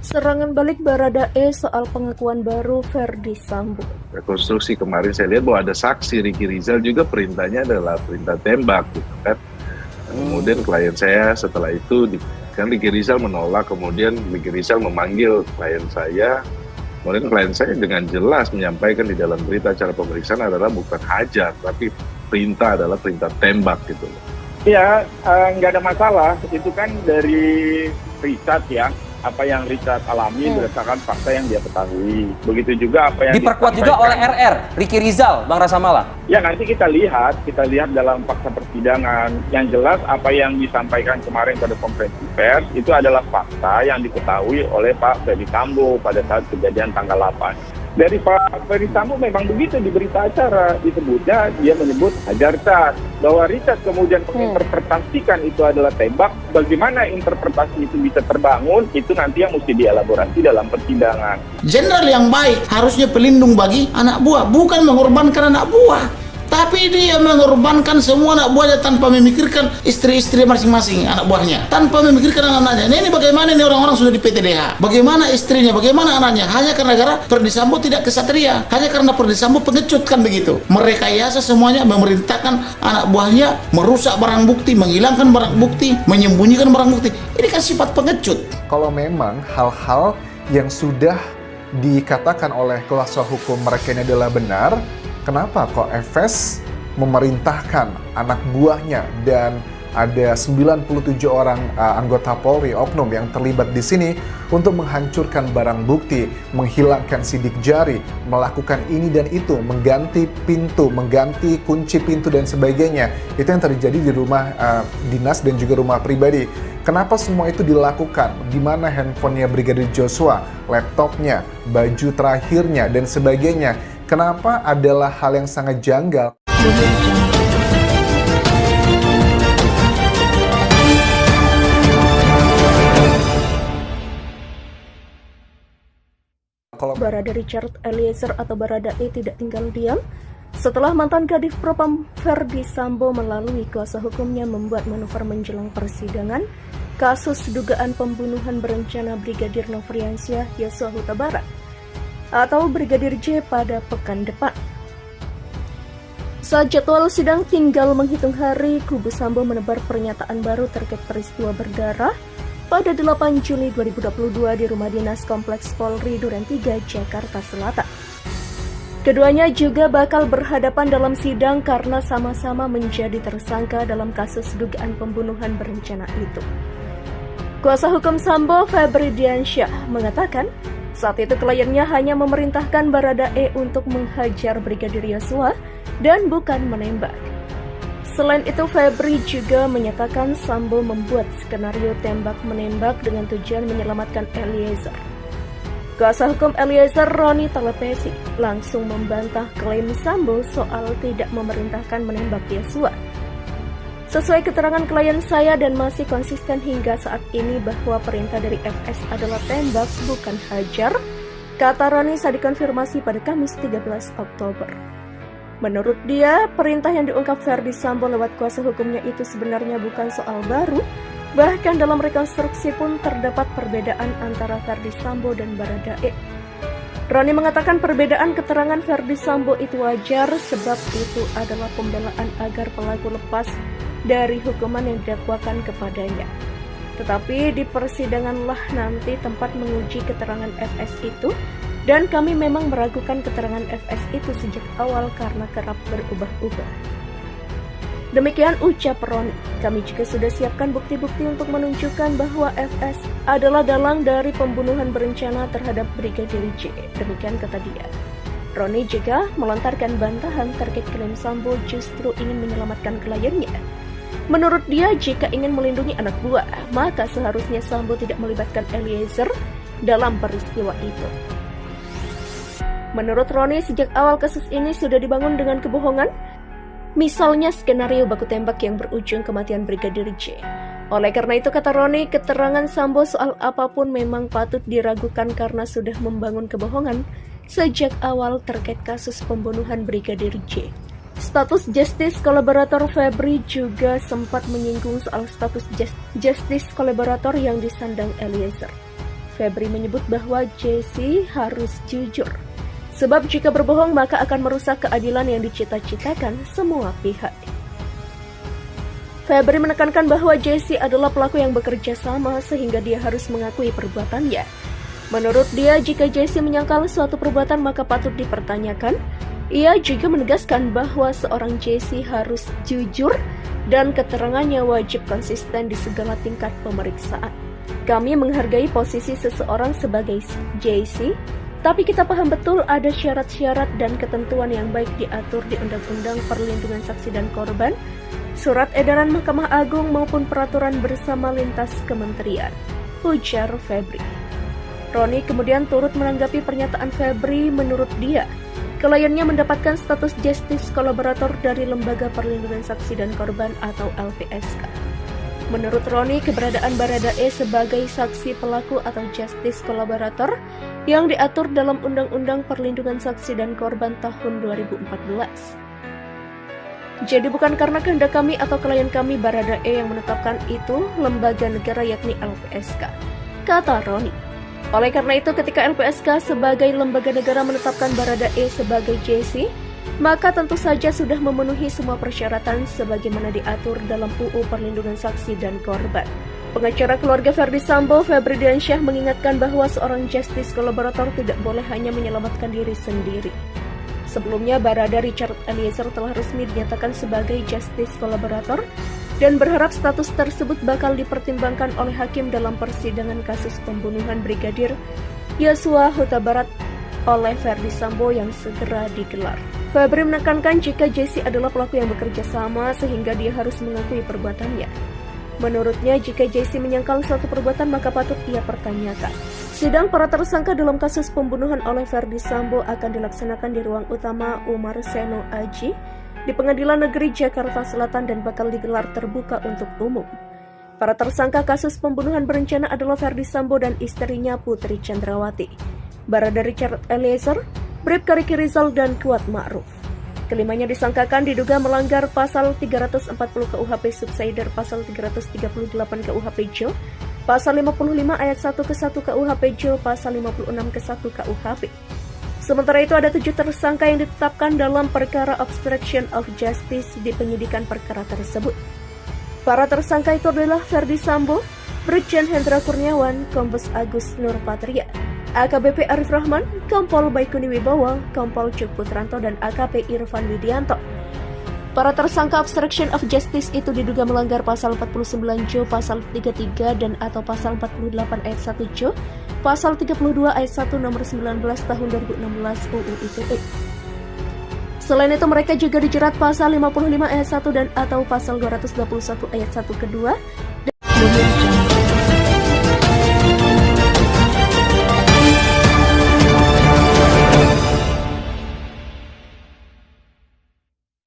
Serangan balik Baradae soal pengakuan baru Verdi Sambo. Rekonstruksi kemarin saya lihat bahwa ada saksi Ricky Rizal juga perintahnya adalah perintah tembak gitu kan. Kemudian klien saya setelah itu kan Ricky Rizal menolak, kemudian Ricky Rizal memanggil klien saya. Kemudian klien saya dengan jelas menyampaikan di dalam berita acara pemeriksaan adalah bukan hajar, tapi perintah adalah perintah tembak gitu. Iya, nggak ada masalah. Itu kan dari Richard ya, apa yang Richard alami berdasarkan fakta yang dia ketahui. Begitu juga apa yang diperkuat juga oleh RR, Ricky Rizal, Bang Rasa Mala. Ya nanti kita lihat dalam fakta persidangan. Yang jelas apa yang disampaikan kemarin pada konferensi pers itu adalah fakta yang diketahui oleh Pak Verdi Sambo pada saat kejadian tanggal 8. Dari Pak Verdi Sambo memang begitu di berita acara disebutnya, dia menyebut hajar cas. Bahwa Richard kemudian menginterpretasikan itu adalah tembak, bagaimana interpretasi itu bisa terbangun, itu nanti yang mesti dielaborasi dalam persidangan. Jenderal yang baik harusnya pelindung bagi anak buah, bukan mengorbankan anak buah. Tapi dia mengorbankan semua anak buahnya tanpa memikirkan istri-istri masing-masing anak buahnya, tanpa memikirkan anak-anaknya. Ini bagaimana ini orang-orang sudah di PTDH? Bagaimana istrinya? Bagaimana anaknya? Hanya karena Verdi Sambo tidak kesatria, hanya karena Verdi Sambo pengecut kan begitu. Merekayasa semuanya, memerintahkan anak buahnya merusak barang bukti, menghilangkan barang bukti, menyembunyikan barang bukti. Ini kan sifat pengecut. Kalau memang hal-hal yang sudah dikatakan oleh kuasa hukum mereka ini adalah benar, kenapa kok FS memerintahkan anak buahnya dan ada 97 orang anggota Polri oknum yang terlibat di sini untuk menghancurkan barang bukti, menghilangkan sidik jari, melakukan ini dan itu, mengganti pintu, mengganti kunci pintu dan sebagainya. Itu yang terjadi di rumah dinas dan juga rumah pribadi. Kenapa semua itu dilakukan? Di mana handphonenya Brigadir Joshua, laptopnya, baju terakhirnya dan sebagainya? Kenapa adalah hal yang sangat janggal? Barada Richard Eliezer atau Baradae tidak tinggal diam setelah mantan Kadif Propam Verdi Sambo melalui kuasa hukumnya membuat manuver menjelang persidangan kasus dugaan pembunuhan berencana Brigadir Nofriansyah Yosua Huta Barat atau Brigadir J pada pekan depan. Saat jadwal sidang tinggal menghitung hari, kubu Sambo menebar pernyataan baru terkait peristiwa berdarah pada 8 Juli 2022 di rumah dinas Kompleks Polri Duren 3, Jakarta Selatan. Keduanya juga bakal berhadapan dalam sidang karena sama-sama menjadi tersangka dalam kasus dugaan pembunuhan berencana itu. Kuasa hukum Sambo, Febri Diansyah, mengatakan saat itu kliennya hanya memerintahkan Baradae untuk menghajar Brigadir Yosua dan bukan menembak. Selain itu, Febri juga menyatakan Sambo membuat skenario tembak-menembak dengan tujuan menyelamatkan Eliezer. Kuasa hukum Eliezer, Roni Talepesi, langsung membantah klaim Sambo soal tidak memerintahkan menembak Yosua. Sesuai keterangan klien saya dan masih konsisten hingga saat ini bahwa perintah dari FS adalah tembak bukan hajar, kata Roni saat dikonfirmasi pada Kamis 13 Oktober. Menurut dia, perintah yang diungkap Verdi Sambo lewat kuasa hukumnya itu sebenarnya bukan soal baru, bahkan dalam rekonstruksi pun terdapat perbedaan antara Verdi Sambo dan Baradae. Roni mengatakan perbedaan keterangan Verdi Sambo itu wajar sebab itu adalah pembelaan agar pelaku lepas dari hukuman yang didakwakan kepadanya. Tetapi di persidanganlah nanti tempat menguji keterangan FS itu, dan kami memang meragukan keterangan FS itu sejak awal karena kerap berubah-ubah. Demikian ucap Roni. Kami juga sudah siapkan bukti-bukti untuk menunjukkan bahwa FS adalah dalang dari pembunuhan berencana terhadap Brigadir J. Demikian kata dia. Roni juga melontarkan bantahan terkait klaim Sambo justru ingin menyelamatkan kliennya. Menurut dia, jika ingin melindungi anak buah, maka seharusnya Sambo tidak melibatkan Eliezer dalam peristiwa itu. Menurut Roni, sejak awal kasus ini sudah dibangun dengan kebohongan, misalnya skenario baku tembak yang berujung kematian Brigadir J. Oleh karena itu, kata Roni, keterangan Sambo soal apapun memang patut diragukan karena sudah membangun kebohongan sejak awal terkait kasus pembunuhan Brigadir J. Status Justice Kolaborator Febri juga sempat menyinggung soal status Justice Kolaborator yang disandang Eliezer. Febri menyebut bahwa Jesse harus jujur. Sebab jika berbohong maka akan merusak keadilan yang dicita-citakan semua pihak. Febri menekankan bahwa Jesse adalah pelaku yang bekerja sama sehingga dia harus mengakui perbuatannya. Menurut dia, jika Jesse menyangkal suatu perbuatan maka patut dipertanyakan. Ia juga menegaskan bahwa seorang Jesse harus jujur dan keterangannya wajib konsisten di segala tingkat pemeriksaan. Kami menghargai posisi seseorang sebagai Jesse, tapi kita paham betul ada syarat-syarat dan ketentuan yang baik diatur di Undang-Undang Perlindungan Saksi dan Korban, Surat Edaran Mahkamah Agung maupun peraturan bersama lintas kementerian, ujar Febri. Roni kemudian turut menanggapi pernyataan Febri. Menurut dia, kliennya mendapatkan status Justice Kolaborator dari Lembaga Perlindungan Saksi dan Korban atau LPSK. Menurut Roni, keberadaan Baradae sebagai saksi pelaku atau Justice Kolaborator yang diatur dalam Undang-Undang Perlindungan Saksi dan Korban tahun 2014. Jadi bukan karena kehendak kami atau klien kami Baradae yang menetapkan itu lembaga negara yakni LPSK, kata Roni. Oleh karena itu, ketika LPSK sebagai lembaga negara menetapkan Baradae sebagai Jesse, maka tentu saja sudah memenuhi semua persyaratan sebagaimana diatur dalam UU Perlindungan Saksi dan Korban. Pengacara keluarga Ferdi Sambo, Febri Diansyah, mengingatkan bahwa seorang Justice Kolaborator tidak boleh hanya menyelamatkan diri sendiri. Sebelumnya, Barada Richard Eliezer telah resmi dinyatakan sebagai Justice Kolaborator dan berharap status tersebut bakal dipertimbangkan oleh hakim dalam persidangan kasus pembunuhan Brigadir Yosua Huta Barat oleh Ferdi Sambo yang segera digelar. Febri menekankan jika Jesse adalah pelaku yang bekerja sama sehingga dia harus mengakui perbuatannya. Menurutnya, jika Jesse menyangkal suatu perbuatan maka patut ia pertanyakan. Sidang para tersangka dalam kasus pembunuhan oleh Ferdi Sambo akan dilaksanakan di ruang utama Umar Seno Aji di Pengadilan Negeri Jakarta Selatan dan bakal digelar terbuka untuk umum. Para tersangka kasus pembunuhan berencana adalah Ferdi Sambo dan istrinya Putri Chandrawati, Barada Richard Eliezer, Bribka Riki Rizal, dan Kuat Ma'ruf. Kelimanya disangkakan diduga melanggar pasal 340 KUHP Subsider, pasal 338 KUHP JO, pasal 55 ayat 1 ke 1 KUHP JO, pasal 56 ke 1 KUHP. Sementara itu ada 7 tersangka yang ditetapkan dalam perkara obstruction of justice di penyidikan perkara tersebut. Para tersangka itu adalah Ferdi Sambo, Brigjen Hendra Kurniawan, Kombes Agus Nurpatria, AKBP Arif Rahman, Kompol Baikuni Wibowo, Kompol Cuk Putranto, dan AKP Irfan Widianto. Para tersangka obstruction of justice itu diduga melanggar pasal 49 JO, pasal 33 dan atau pasal 48 ayat 1 JO, pasal 32 ayat 1 nomor 19 tahun 2016 UU ITE. Selain itu mereka juga dijerat pasal 55 ayat 1 dan atau pasal 221 ayat 1 kedua